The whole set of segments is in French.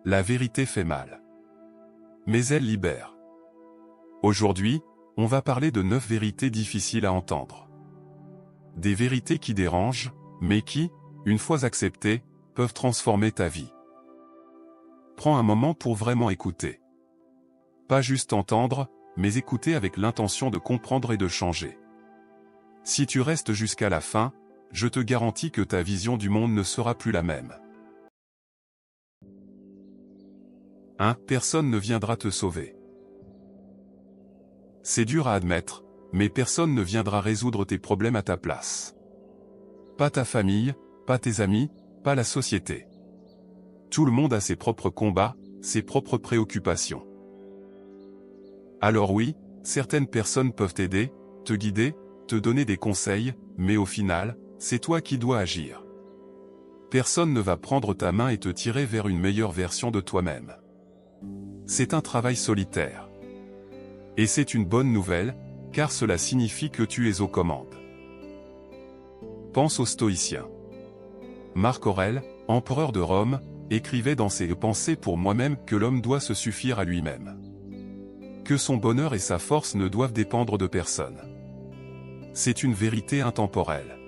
La vérité fait mal. Mais elle libère. Aujourd'hui, on va parler de 9 vérités difficiles à entendre. Des vérités qui dérangent, mais qui, une fois acceptées, peuvent transformer ta vie. Prends un moment pour vraiment écouter. Pas juste entendre, mais écouter avec l'intention de comprendre et de changer. Si tu restes jusqu'à la fin, je te garantis que ta vision du monde ne sera plus la même. 1. Personne ne viendra te sauver. C'est dur à admettre, mais personne ne viendra résoudre tes problèmes à ta place. Pas ta famille, pas tes amis, pas la société. Tout le monde a ses propres combats, ses propres préoccupations. Alors oui, certaines personnes peuvent t'aider, te guider, te donner des conseils, mais au final, c'est toi qui dois agir. Personne ne va prendre ta main et te tirer vers une meilleure version de toi-même. C'est un travail solitaire. Et c'est une bonne nouvelle, car cela signifie que tu es aux commandes. Pense aux stoïciens. Marc Aurèle, empereur de Rome, écrivait dans ses Pensées pour moi-même que l'homme doit se suffire à lui-même. Que son bonheur et sa force ne doivent dépendre de personne. C'est une vérité intemporelle.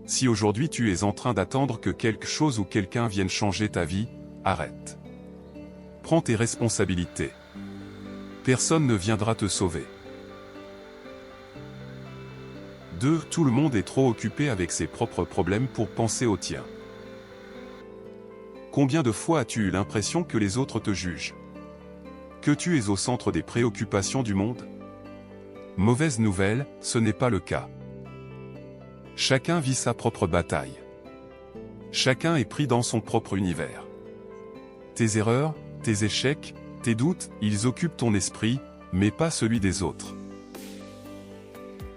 Si aujourd'hui tu es en train d'attendre que quelque chose ou quelqu'un vienne changer ta vie, arrête. Prends tes responsabilités. Personne ne viendra te sauver. 2. Tout le monde est trop occupé avec ses propres problèmes pour penser aux tiens. Combien de fois as-tu eu l'impression que les autres te jugent? Que tu es au centre des préoccupations du monde? Mauvaise nouvelle, ce n'est pas le cas. Chacun vit sa propre bataille. Chacun est pris dans son propre univers. Tes erreurs, tes échecs, tes doutes, ils occupent ton esprit, mais pas celui des autres.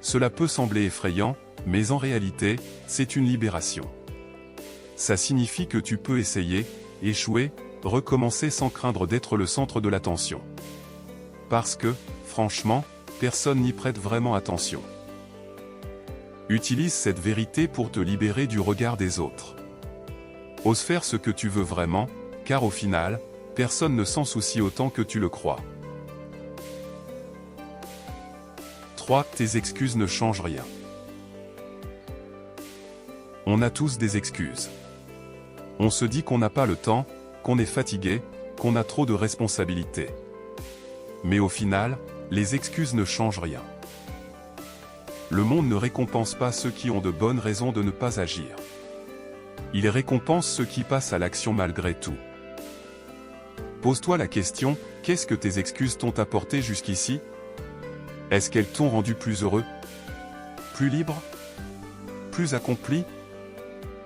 Cela peut sembler effrayant, mais en réalité, c'est une libération. Ça signifie que tu peux essayer, échouer, recommencer sans craindre d'être le centre de l'attention. Parce que, franchement, personne n'y prête vraiment attention. Utilise cette vérité pour te libérer du regard des autres. Ose faire ce que tu veux vraiment, car au final, personne ne s'en soucie autant que tu le crois. 3. Tes excuses ne changent rien. On a tous des excuses. On se dit qu'on n'a pas le temps, qu'on est fatigué, qu'on a trop de responsabilités. Mais au final, les excuses ne changent rien. Le monde ne récompense pas ceux qui ont de bonnes raisons de ne pas agir. Il récompense ceux qui passent à l'action malgré tout. Pose-toi la question, qu'est-ce que tes excuses t'ont apporté jusqu'ici? Est-ce qu'elles t'ont rendu plus heureux? Plus libre? Plus accompli?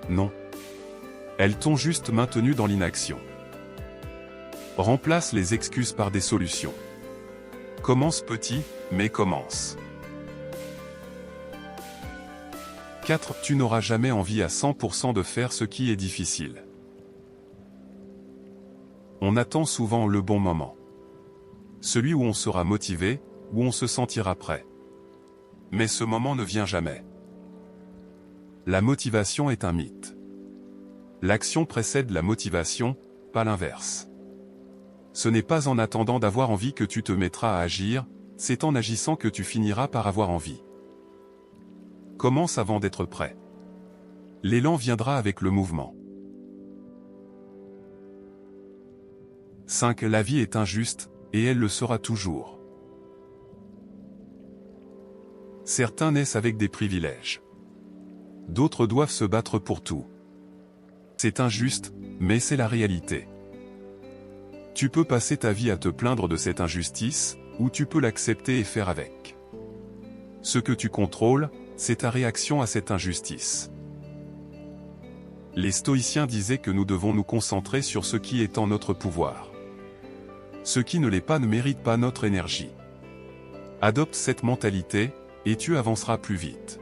Non. Elles t'ont juste maintenu dans l'inaction. Remplace les excuses par des solutions. Commence petit, mais commence. 4. Tu n'auras jamais envie à 100% de faire ce qui est difficile. On attend souvent le bon moment. Celui où on sera motivé, où on se sentira prêt. Mais ce moment ne vient jamais. La motivation est un mythe. L'action précède la motivation, pas l'inverse. Ce n'est pas en attendant d'avoir envie que tu te mettras à agir, c'est en agissant que tu finiras par avoir envie. Commence avant d'être prêt. L'élan viendra avec le mouvement. 5. La vie est injuste, et elle le sera toujours. Certains naissent avec des privilèges. D'autres doivent se battre pour tout. C'est injuste, mais c'est la réalité. Tu peux passer ta vie à te plaindre de cette injustice, ou tu peux l'accepter et faire avec. Ce que tu contrôles, c'est ta réaction à cette injustice. Les stoïciens disaient que nous devons nous concentrer sur ce qui est en notre pouvoir. Ce qui ne l'est pas ne mérite pas notre énergie. Adopte cette mentalité, et tu avanceras plus vite.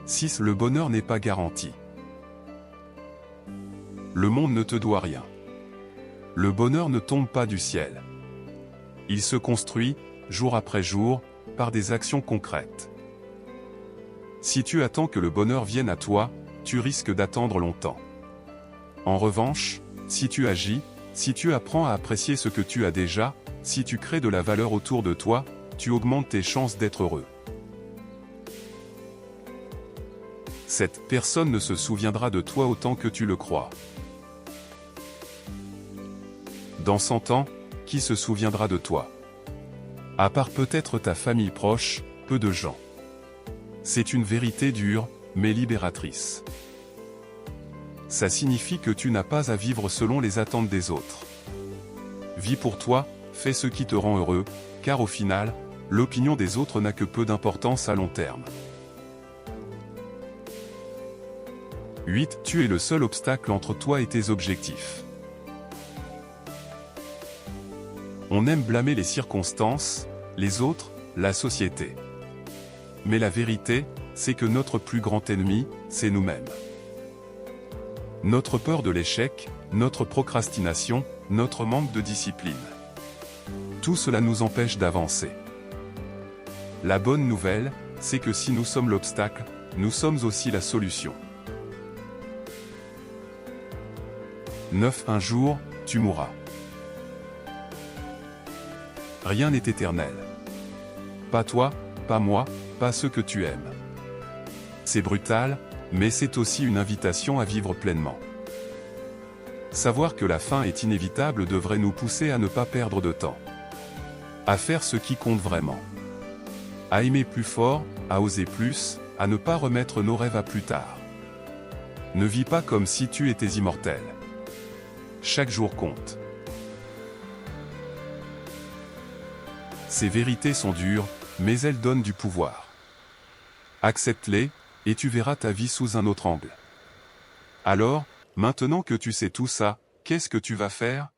6. Le bonheur n'est pas garanti. Le monde ne te doit rien. Le bonheur ne tombe pas du ciel. Il se construit, jour après jour, par des actions concrètes. Si tu attends que le bonheur vienne à toi, tu risques d'attendre longtemps. En revanche, si tu agis, si tu apprends à apprécier ce que tu as déjà, si tu crées de la valeur autour de toi, tu augmentes tes chances d'être heureux. Cette personne ne se souviendra de toi autant que tu le crois. Dans 100 ans, qui se souviendra de toi? À part peut-être ta famille proche, peu de gens. C'est une vérité dure, mais libératrice. Ça signifie que tu n'as pas à vivre selon les attentes des autres. Vis pour toi, fais ce qui te rend heureux, car au final, l'opinion des autres n'a que peu d'importance à long terme. 8. Tu es le seul obstacle entre toi et tes objectifs. On aime blâmer les circonstances, les autres, la société. Mais la vérité, c'est que notre plus grand ennemi, c'est nous-mêmes. Notre peur de l'échec, notre procrastination, notre manque de discipline. Tout cela nous empêche d'avancer. La bonne nouvelle, c'est que si nous sommes l'obstacle, nous sommes aussi la solution. 9. Un jour, tu mourras. Rien n'est éternel. Pas toi, pas moi, pas ceux que tu aimes. C'est brutal, mais c'est aussi une invitation à vivre pleinement. Savoir que la fin est inévitable devrait nous pousser à ne pas perdre de temps. À faire ce qui compte vraiment. À aimer plus fort, à oser plus, à ne pas remettre nos rêves à plus tard. Ne vis pas comme si tu étais immortel. Chaque jour compte. Ces vérités sont dures, mais elles donnent du pouvoir. Accepte-les, et tu verras ta vie sous un autre angle. Alors, maintenant que tu sais tout ça, qu'est-ce que tu vas faire?